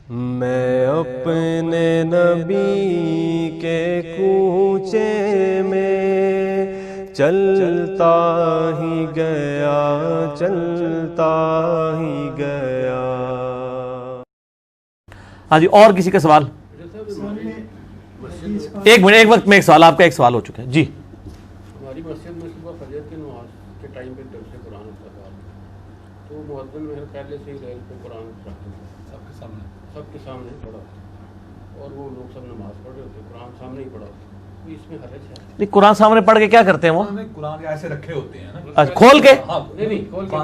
میں اپنے نبی کے کوچے میں چلتا ہی گیا، چلتا ہی گیا۔ ہاں جی، اور کسی کا سوال؟ ایک منٹ، ایک وقت میں ایک سوال، آپ کا ایک سوال ہو چکا ہے جی۔ ہماری مسجد میں صبح فجر کی نماز کے ٹائم پہ درس قرآن ہوتا تھا، تو مؤذن میں پہلے سے ہی ریل پہ قرآن رکھتے تھے، سب کے سامنے پڑھا ہوتا، اور وہ لوگ سب نماز پڑھ رہے ہوتے، قرآن سامنے ہی پڑھا ہوتا، تو اس میں حرج ہے؟ نہیں، قرآن سامنے پڑھ کے کیا کرتے ہیں وہ؟ قرآن ایسے رکھے ہوتے ہیں نا، کھول کے؟ نہیں کھول کے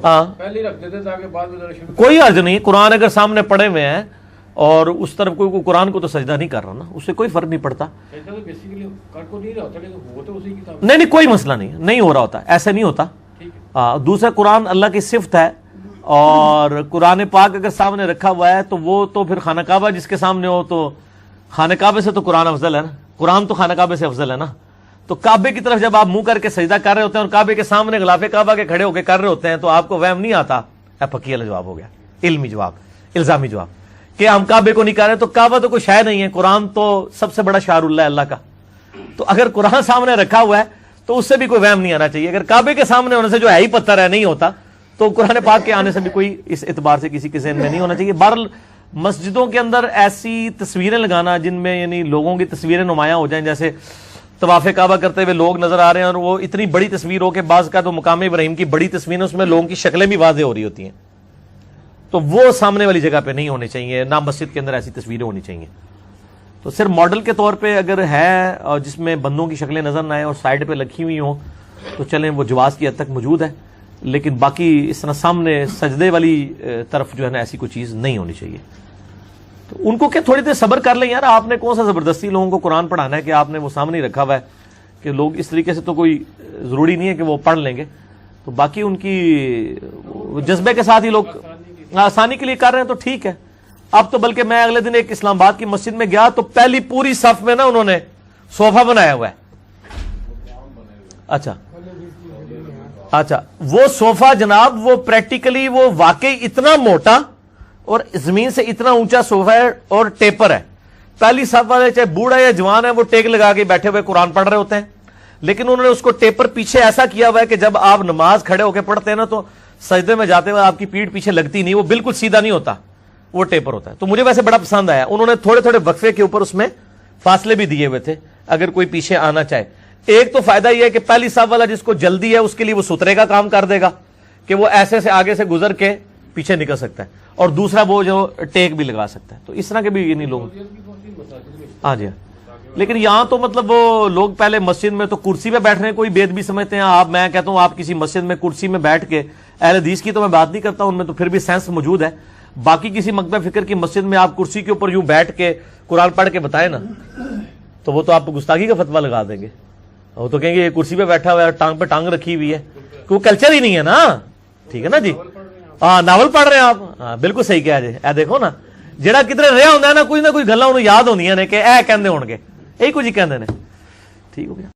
ہاں، پہلے ہی رکھ دیتے تاکہ بعد میں ذرا شروع۔ کوئی حرج نہیں، قرآن اگر سامنے پڑے ہوئے ہیں اور اس طرف کوئی قرآن کو تو سجدہ نہیں کر رہا نا، اس سے کوئی فرق نہیں پڑتا۔ ایسا تو بیسیکلی کر کو نہیں رہا ہوتا، لیکن وہ تو اسی کتاب نہیں نہیں، کوئی مسئلہ نہیں ہو رہا ہوتا، ایسے نہیں ہوتا۔ دوسرا، قرآن اللہ کی صفت ہے، اور قرآن پاک اگر سامنے رکھا ہوا ہے تو وہ تو پھر خانہ کعبہ جس کے سامنے ہو، تو خانہ کعبے سے تو قرآن افضل ہے نا، قرآن تو خانہ کعبے سے افضل ہے نا۔ تو کعبے کی طرف جب آپ منہ کر کے سجدہ کر رہے ہوتے ہیں اور کعبے کے سامنے غلاف کعبہ کے کھڑے ہو کے کر رہے ہوتے ہیں، تو آپ کو وہم نہیں آتا؟ پکی والا جواب ہو گیا، علمی جواب، الزامی جواب، کہ ہم کعبے کو نہیں کر رہے، تو کعبہ تو کوئی شے نہیں ہے، قرآن تو سب سے بڑا شعار اللہ ہے اللہ کا۔ تو اگر قرآن سامنے رکھا ہوا ہے تو اس سے بھی کوئی وہم نہیں آنا چاہیے۔ اگر کعبے کے سامنے ہونے سے جو ہے ہی پتھر ہے نہیں ہوتا، تو قرآن پاک کے آنے سے بھی کوئی اس اعتبار سے کسی کے ذہن میں نہیں ہونا چاہیے۔ بہرحال مسجدوں کے اندر ایسی تصویریں لگانا جن میں یعنی لوگوں کی تصویریں نمایاں ہو جائیں، جیسے طواف کعبہ کرتے ہوئے لوگ نظر آ رہے ہیں اور وہ اتنی بڑی تصویر ہو کہ بعض کا تو مقام ابراہیم کی بڑی تصویر ہے، اس میں لوگوں کی شکلیں بھی واضح ہو رہی ہوتی ہیں، تو وہ سامنے والی جگہ پہ نہیں ہونی چاہیے، نہ مسجد کے اندر ایسی تصویریں ہونی چاہیے۔ تو صرف ماڈل کے طور پہ اگر ہے اور جس میں بندوں کی شکلیں نظر نہ آئے اور سائڈ پہ لکھی ہوئی ہوں تو چلیں، وہ جواز کی حد تک موجود ہے، لیکن باقی اس طرح سامنے سجدے والی طرف جو ہے نا ایسی کوئی چیز نہیں ہونی چاہیے۔ تو ان کو کہ تھوڑی دیر صبر کر لیں یار، آپ نے کون سا زبردستی لوگوں کو قرآن پڑھانا ہے کہ آپ نے وہ سامنے ہی رکھا ہوا ہے کہ لوگ اس طریقے سے، تو کوئی ضروری نہیں ہے کہ وہ پڑھ لیں گے۔ تو باقی ان کی جذبے کے ساتھ ہی لوگ آسانی کے لیے کر رہے ہیں تو ٹھیک ہے۔ اب تو بلکہ میں اگلے دن ایک اسلام آباد کی مسجد میں گیا تو پہلی پوری صف میں نا انہوں نے صوفہ بنایا ہوا ہے۔ اچھا، وہ صوفہ جناب، وہ پریکٹیکلی وہ واقعی اتنا موٹا اور زمین سے اتنا اونچا صوفہ ہے اور ٹیپر ہے۔ پہلی صف والے چاہے بوڑھا یا جوان ہے، وہ ٹیک لگا کے بیٹھے ہوئے قرآن پڑھ رہے ہوتے ہیں، لیکن انہوں نے اس کو ٹیپر پیچھے ایسا کیا ہوا ہے کہ جب آپ نماز کھڑے ہو کے پڑھتے ہیں نا تو سجدے میں جاتے ہوئے آپ کی پیٹھ پیچھے لگتی نہیں، وہ بالکل سیدھا نہیں ہوتا، وہ ٹیپر ہوتا ہے۔ تو مجھے ویسے بڑا پسند آیا، انہوں نے تھوڑے تھوڑے وقفے کے اوپر اس میں فاصلے بھی دیے ہوئے تھے اگر کوئی پیچھے آنا چاہے۔ ایک تو فائدہ یہ ہے کہ پہلی صف والا جس کو جلدی ہے اس کے لیے وہ سترے کا کام کر دے گا کہ وہ ایسے سے آگے سے گزر کے پیچھے نکل سکتا ہے، اور دوسرا وہ جو ٹیک بھی لگا سکتا ہے۔ تو اس طرح کے بھی یہ نہیں لوگ، ہاں جی، لیکن یہاں تو مطلب وہ لوگ پہلے مسجد میں تو کرسی پہ بیٹھ رہے ہیں، کوئی بید بھی سمجھتے ہیں آپ، میں کہتا ہوں آپ کسی مسجد میں کرسی میں بیٹھ کے، اہل حدیث کی تو میں بات نہیں کرتا، ان میں تو پھر بھی سینس موجود ہے، باقی کسی مکتب فکر کی مسجد میں آپ کرسی کے اوپر یوں بیٹھ کے قرآن پڑھ کے بتائیں نا، تو وہ تو آپ کو گستاخی کا فتویٰ لگا دیں گے، وہ تو کہیں گے یہ کرسی پہ بیٹھا ہوا ہے، ٹانگ پہ ٹانگ رکھی ہوئی ہے، وہ کلچر ہی نہیں ہے نا۔ ٹھیک ہے نا جی، ہاں ناول پڑھ رہے ہیں آپ، ہاں بالکل صحیح کہا جی۔ اے دیکھو نا، جڑا کدھر رہا ہوں نا کوئی نہ کوئی گلاں انہوں یاد ہوندیاں نے کہ اے کہندے ہون گے، یہی کچھ ہی کہندے نے۔ ٹھیک ہو گیا۔